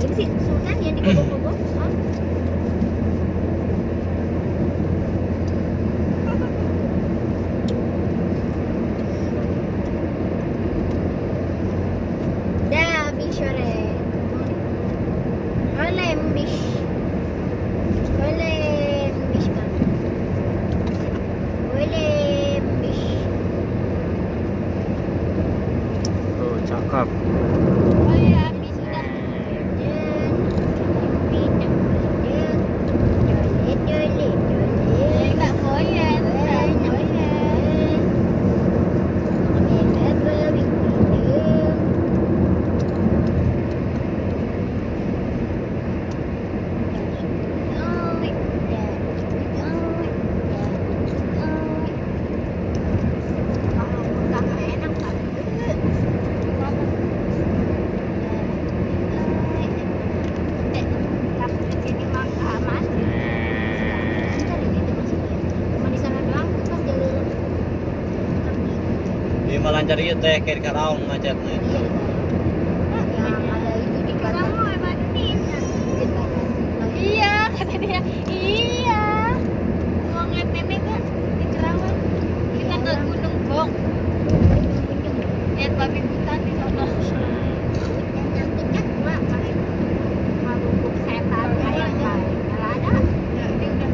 Ini sih Sultan yang dikobok-kobok. Hah? Dah habis sore. Oleh bis. Oleh bis kan. Oleh bis. Oh, cakep. Oh ya, habis sudah. Enggak boleh, enggak boleh. Di Malancar ieu teh ke Karaong macetna. Iya, kata dia. Iya. Mau ngeteme kan di Kerawang. Kita ke Gunung Gong. Lihat babi hutan di sana. Yang cantik kan gua pakai mabuk setan kayaknya. Kalau ada, ya dia udah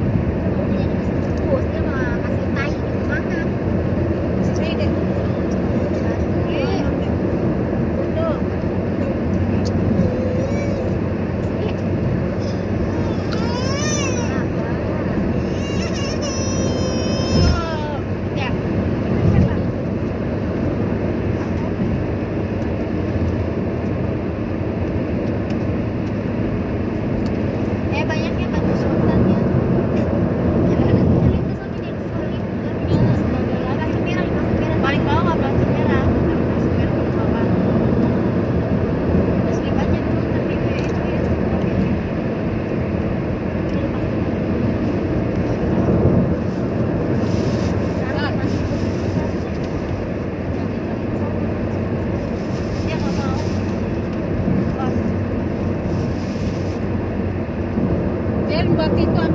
bungkus dia mah kasih tai gitu makan. Sini deh. Duduk. Banyaknya batu sultannya. Paling bawah nggak plastik merah, plastik merah di bawah. Asli banyak tuh, tapi kayak itu ya. Dia nggak mau. Pas. Biar buat itu